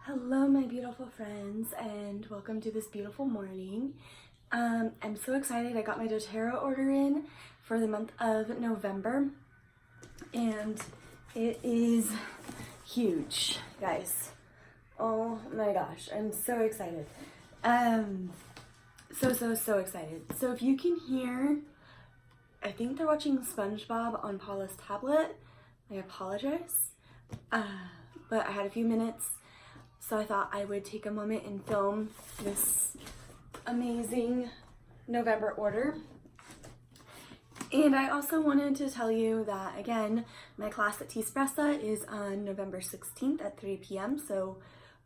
Hello my beautiful friends and welcome to this beautiful morning. I'm so excited. I got my doTERRA order in for the month of November and it is huge, guys. Oh my gosh, I'm so excited. So excited. So if you can hear, I think they're watching SpongeBob on Paula's tablet. I apologize, but I had a few minutes. So I thought I would take a moment and film this amazing November order. And I also wanted to tell you that, again, my class at T-Spressa is on November 16th at 3 p.m. So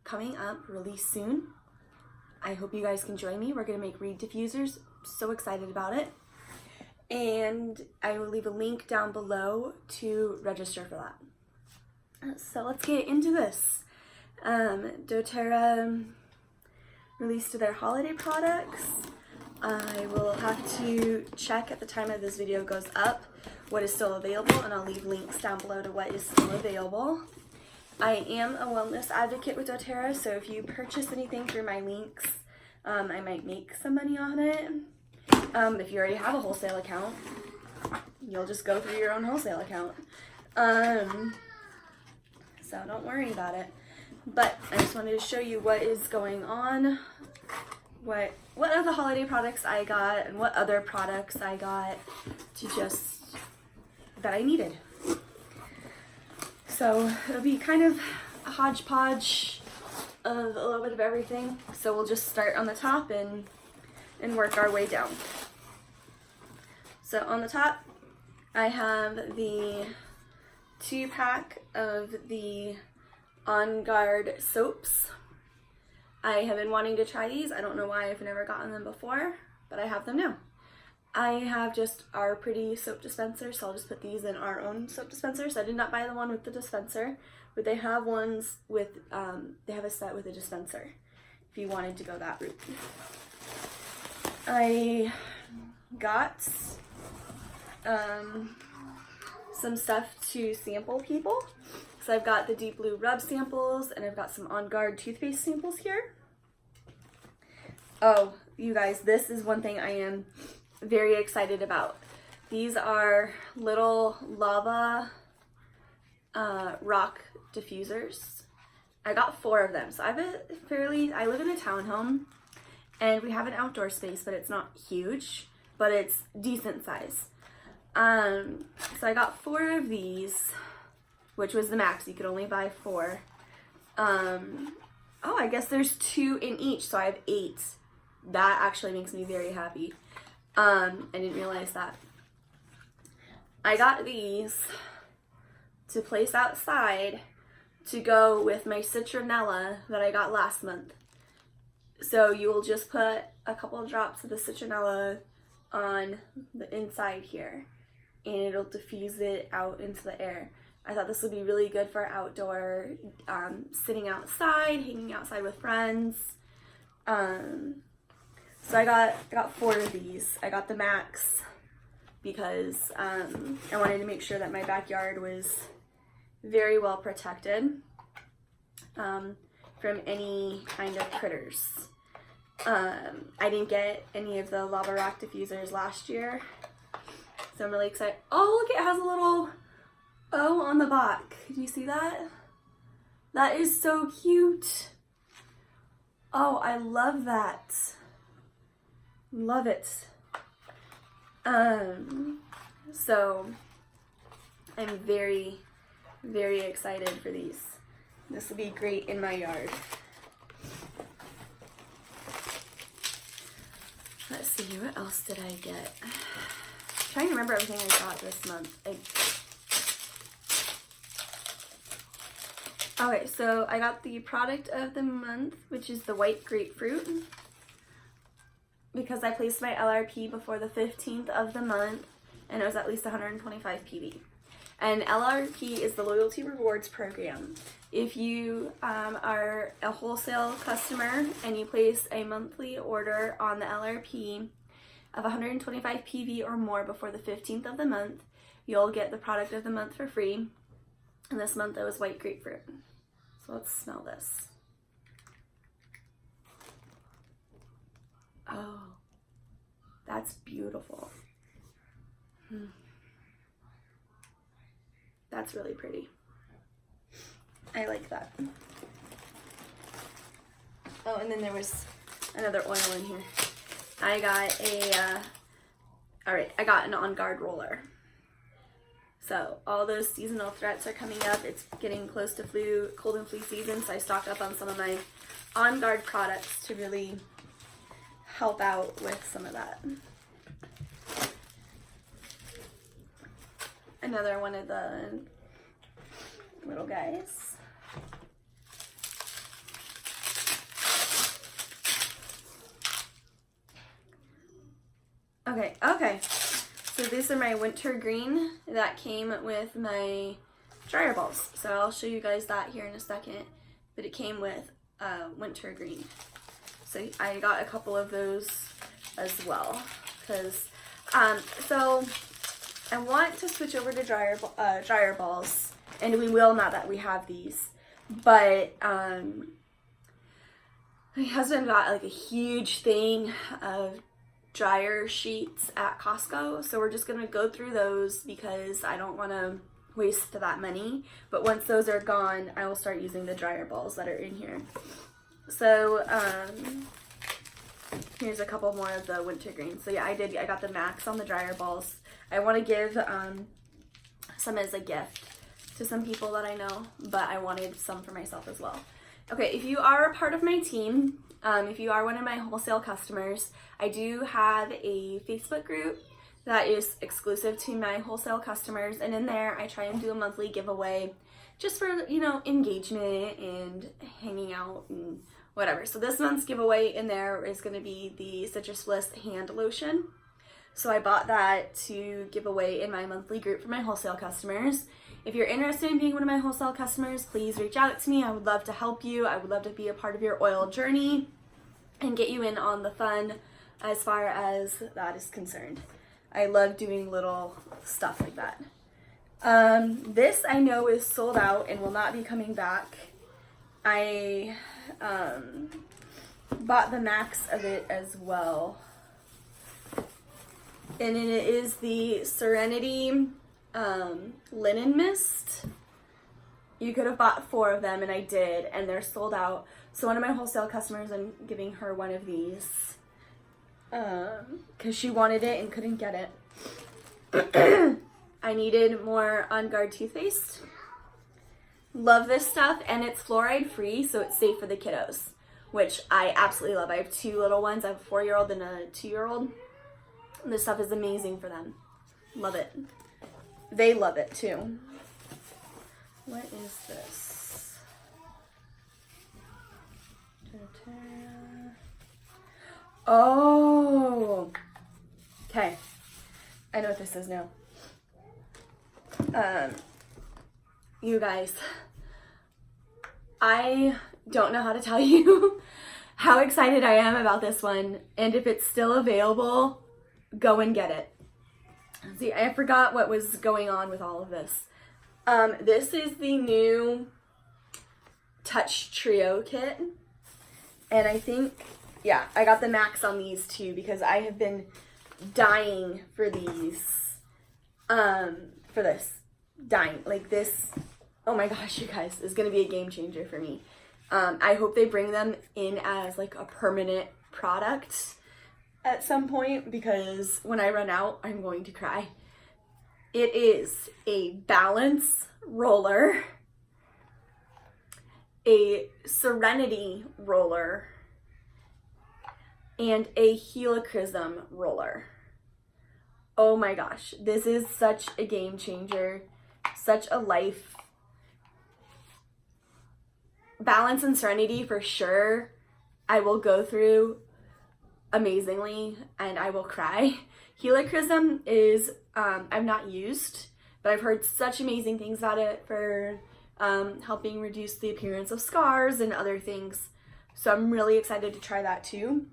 coming up really soon. I hope you guys can join me. We're going to make reed diffusers. So excited about it. And I will leave a link down below to register for that. So let's get into this. doTERRA released their holiday products. I will have to check at the time of this video goes up what is still available, and I'll leave links down below to what is still available. I am a wellness advocate with doTERRA, so if you purchase anything through my links, I might make some money on it. If you already have a wholesale account, you'll just go through your own wholesale account. So don't worry about it. But I just wanted to show you what is going on, what are the holiday products I got, and what other products I got that I needed. So it'll be kind of a hodgepodge of a little bit of everything. So we'll just start on the top and work our way down. So on the top, I have the 2-pack of the On Guard soaps. I have been wanting to try these. I don't know why I've never gotten them before, but I have them now. I have just our pretty soap dispenser, so I'll just put these in our own soap dispenser. So I did not buy the one with the dispenser, but they have ones with, they have a set with a dispenser if you wanted to go that route. I got some stuff to sample people. So I've got the Deep Blue Rub samples, and I've got some On Guard toothpaste samples here. Oh, you guys, this is one thing I am very excited about. These are little lava rock diffusers. I got 4 of them. So I live in a townhome, and we have an outdoor space, but it's not huge, but it's decent size. So I got 4 of these, which was the max. You could only buy 4. Oh, I guess there's 2 in each, so I have 8. That actually makes me very happy. I didn't realize that. I got these to place outside to go with my citronella that I got last month. So you will just put a couple of drops of the citronella on the inside here, and it'll diffuse it out into the air. I thought this would be really good for outdoor, sitting outside, hanging outside with friends. So I got 4 of these. I got the max because I wanted to make sure that my backyard was very well protected from any kind of critters. I didn't get any of the lava rock diffusers last year, so I'm really excited. Oh, look, it has a little bow on the back. Do you see that? That is so cute. Oh, I love that. Love it. So I'm very, very excited for these. This will be great in my yard. Let's see, what else did I get? I'm trying to remember everything I got this month. Okay, so I got the product of the month, which is the white grapefruit, because I placed my LRP before the 15th of the month, and it was at least 125 PV. And LRP is the Loyalty Rewards Program. If you are a wholesale customer and you place a monthly order on the LRP of 125 PV or more before the 15th of the month, you'll get the product of the month for free. And this month it was white grapefruit. So let's smell this. That's beautiful. That's really pretty. I like that. Oh, and then there was another oil in here. I got I got an On Guard roller. So all those seasonal threats are coming up. It's getting close to cold and flu season, so I stocked up on some of my On Guard products to really help out with some of that. Another one of the little guys. Okay. So these are my winter green that came with my dryer balls. So I'll show you guys that here in a second. But it came with winter green. So I got a couple of those as well. Because, so I want to switch over to dryer balls. And we will now that we have these. But my husband got like a huge thing of dryer sheets at Costco, so we're just gonna go through those because I don't want to waste that money. But once those are gone, I will start using the dryer balls that are in here. So here's a couple more of the winter green. So yeah, I got the max on the dryer balls. I want to give some as a gift to some people that I know, but I wanted some for myself as well. Okay, if you are a part of my team, if you are one of my wholesale customers, I do have a Facebook group that is exclusive to my wholesale customers, and in there I try and do a monthly giveaway just for, you know, engagement and hanging out and whatever. So this month's giveaway in there is going to be the Citrus Bliss hand lotion. So I bought that to give away in my monthly group for my wholesale customers. If you're interested in being one of my wholesale customers, please reach out to me. I would love to help you. I would love to be a part of your oil journey and get you in on the fun as far as that is concerned. I love doing little stuff like that. This I know is sold out and will not be coming back. I bought the max of it as well. And it is the Serenity linen mist. You could have bought 4 of them, and I did, and they're sold out. So one of my wholesale customers, I'm giving her one of these because she wanted it and couldn't get it. I needed more On Guard toothpaste. Love this stuff, and it's fluoride free, so it's safe for the kiddos, which I absolutely love. I have 2 little ones. I have a 4-year-old and a 2-year-old. This stuff is amazing for them. Love it. They love it too. What is this? doTERRA. Oh! Okay. I know what this is now. You guys, I don't know how to tell you how excited I am about this one, and if it's still available, go and get it. See, I forgot what was going on with all of this. This is the new Touch Trio kit, and I think, yeah, I got the max on these too because I have been dying for these, for this. Dying. Like this, oh my gosh, you guys, is going to be a game changer for me. I hope they bring them in as like a permanent product at some point, because when I run out, I'm going to cry. It is a balance roller, a serenity roller, and a helichrysum roller. Oh my gosh, this is such a game changer, such a life. Balance and serenity for sure, I will go through amazingly and I will cry. Helichrysum is, I've not used, but I've heard such amazing things about it for helping reduce the appearance of scars and other things. So I'm really excited to try that too.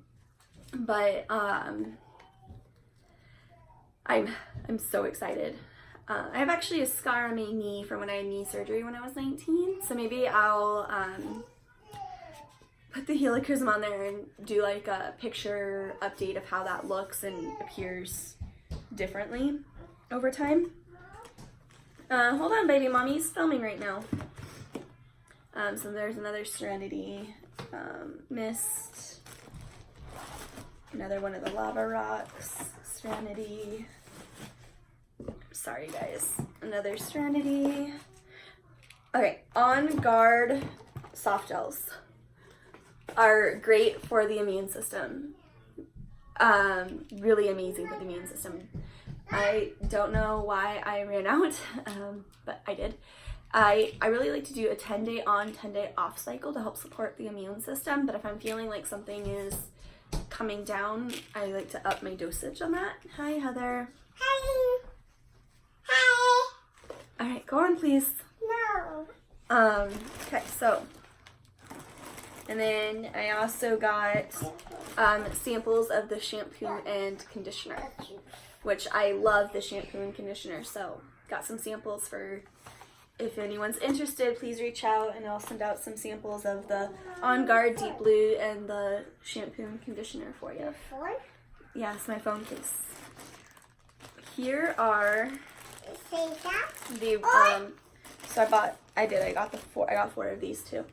But I'm so excited. I have actually a scar on my knee from when I had knee surgery when I was 19. So maybe I'll put the helichrysum on there and do like a picture update of how that looks and appears differently over time. Hold on, baby, mommy's filming right now. So there's another Serenity mist, another one of the lava rocks, Serenity. Sorry guys, another Serenity. Okay, On Guard soft gels are great for the immune system. Really amazing for the immune system. I don't know why I ran out, but I did. I really like to do a 10-day on, 10-day off cycle to help support the immune system, but if I'm feeling like something is coming down, I like to up my dosage on that. Hi, Heather. Hi. Hi. All right, go on, please. No. Okay, so, and then I also got samples of the shampoo and conditioner, which I love the shampoo and conditioner, so got some samples for if anyone's interested, please reach out and I'll send out some samples of the On Guard Deep Blue and the shampoo and conditioner for you. Your phone? Yes, my phone case. Here are the so I got four of these too.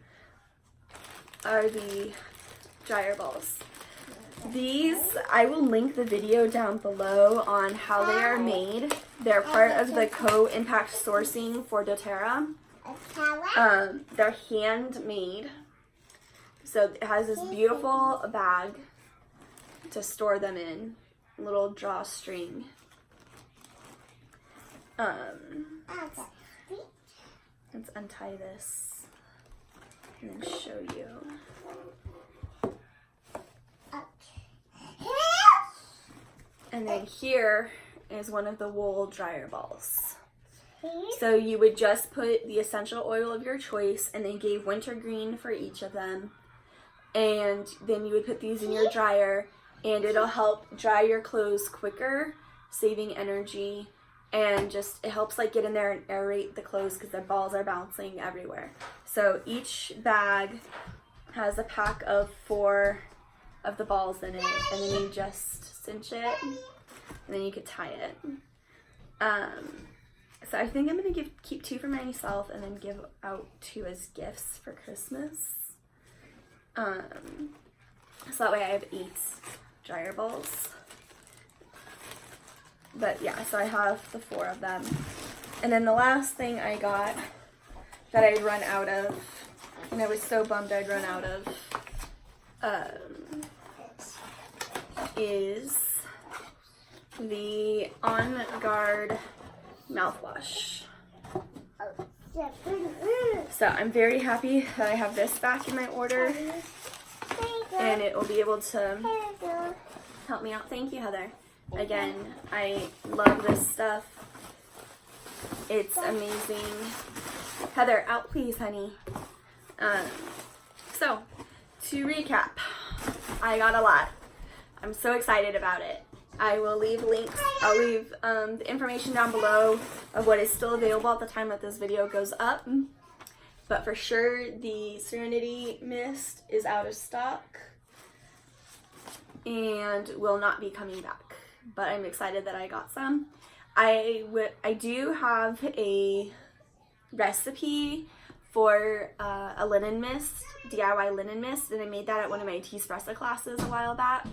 Are the dryer balls. These, I will link the video down below on how they are made. They're part of the co-impact sourcing for doTERRA. They're handmade. So it has this beautiful bag to store them in. Little drawstring. Let's untie this and then show you. And then here is one of the wool dryer balls. So you would just put the essential oil of your choice, and they gave wintergreen for each of them. And then you would put these in your dryer, and it'll help dry your clothes quicker, saving energy, and just it helps like get in there and aerate the clothes because the balls are bouncing everywhere. So each bag has a pack of 4 of the balls in it, and then you just cinch it, and then you could tie it. So I think I'm gonna keep 2 for myself, and then give out 2 as gifts for Christmas. So that way I have 8 dryer balls. But yeah, so I have the 4 of them. And then the last thing I got that I'd run out of, and I was so bummed I'd run out of, is the On Guard mouthwash. So I'm very happy that I have this back in my order, and it will be able to help me out. Thank you, Heather. Again, I love this stuff. It's amazing. Heather, out please, honey. So, to recap, I got a lot. I'm so excited about it. I will leave links. I'll leave the information down below of what is still available at the time that this video goes up. But for sure, the Serenity Mist is out of stock and will not be coming back. But I'm excited that I got some. I do have a recipe for a linen mist, DIY linen mist, and I made that at one of my Tea-Espresso classes a while back.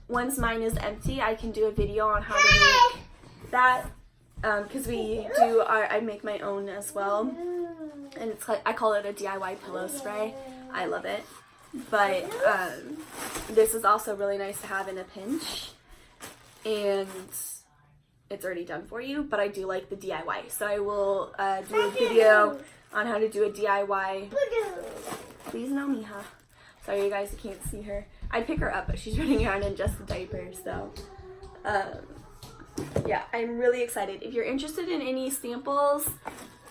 Once mine is empty, I can do a video on how to make that, because I make my own as well, and it's like, I call it a DIY pillow spray. I love it, but this is also really nice to have in a pinch, and it's already done for you, but I do like the DIY, so I will do a video on how to do a DIY. Please no, Miha. Sorry, you guys, you can't see her. I'd pick her up, but she's running around in just a diaper, so yeah, I'm really excited. If you're interested in any samples,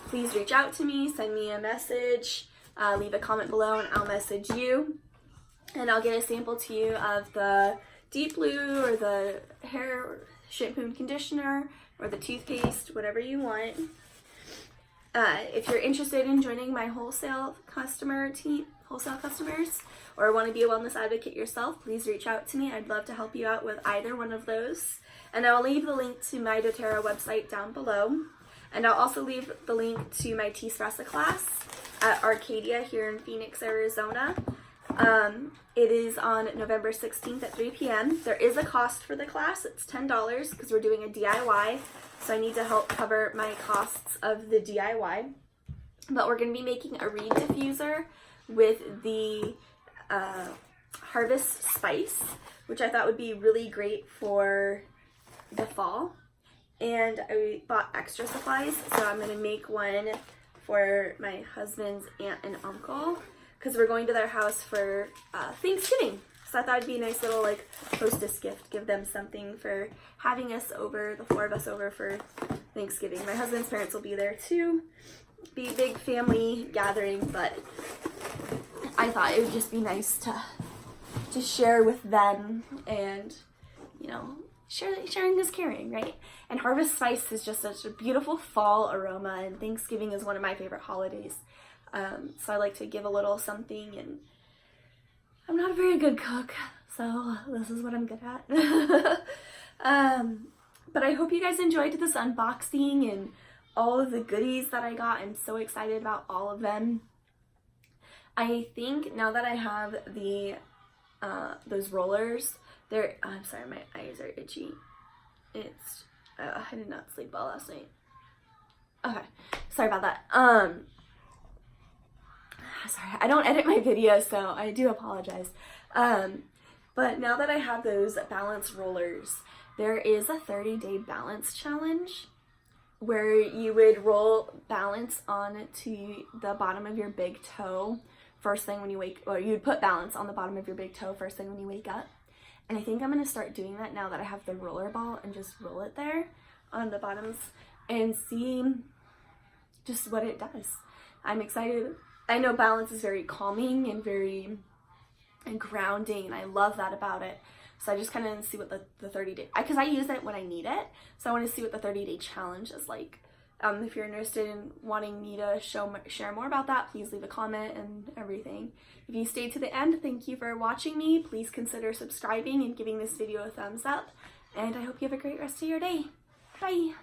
please reach out to me, send me a message, leave a comment below, and I'll message you, and I'll get a sample to you of the Deep Blue or the hair shampoo and conditioner or the toothpaste, whatever you want. If you're interested in joining my wholesale wholesale customers or want to be a wellness advocate yourself, please reach out to me. I'd love to help you out with either one of those. And I'll leave the link to my doTERRA website down below. And I'll also leave the link to my T-Espresso class at Arcadia here in Phoenix, Arizona. It is on November 16th at 3 p.m. There is a cost for the class. It's $10 because we're doing a DIY. So I need to help cover my costs of the DIY. But we're going to be making a reed diffuser with the Harvest Spice, which I thought would be really great for the fall. And I bought extra supplies, so I'm going to make one for my husband's aunt and uncle because we're going to their house for Thanksgiving. So I thought it'd be a nice little like hostess gift, give them something for having us over, the 4 of us over for Thanksgiving. My husband's parents will be there too. Be a big family gathering, but I thought it would just be nice to share with them, and you know, sharing is caring, right? And Harvest Spice is just such a beautiful fall aroma, and Thanksgiving is one of my favorite holidays. So I like to give a little something, and I'm not a very good cook, so this is what I'm good at. But I hope you guys enjoyed this unboxing and all of the goodies that I got. I'm so excited about all of them. I think now that I have the those rollers, I'm sorry, my eyes are itchy. It's I did not sleep well last night. Okay, sorry about that. Sorry, I don't edit my videos, so I do apologize. But now that I have those balance rollers, there is a 30-day balance challenge where you would roll balance onto the bottom of your big toe first thing when you wake, or you'd put balance on the bottom of your big toe first thing when you wake up. And I think I'm going to start doing that now that I have the roller ball and just roll it there on the bottoms and see just what it does. I'm excited. I know balance is very calming and very grounding, and I love that about it. So I just kind of see what the 30-day, because I use it when I need it, so I want to see what the 30-day challenge is like. If you're interested in wanting me to share more about that, please leave a comment and everything. If you stayed to the end, thank you for watching me. Please consider subscribing and giving this video a thumbs up, and I hope you have a great rest of your day. Bye!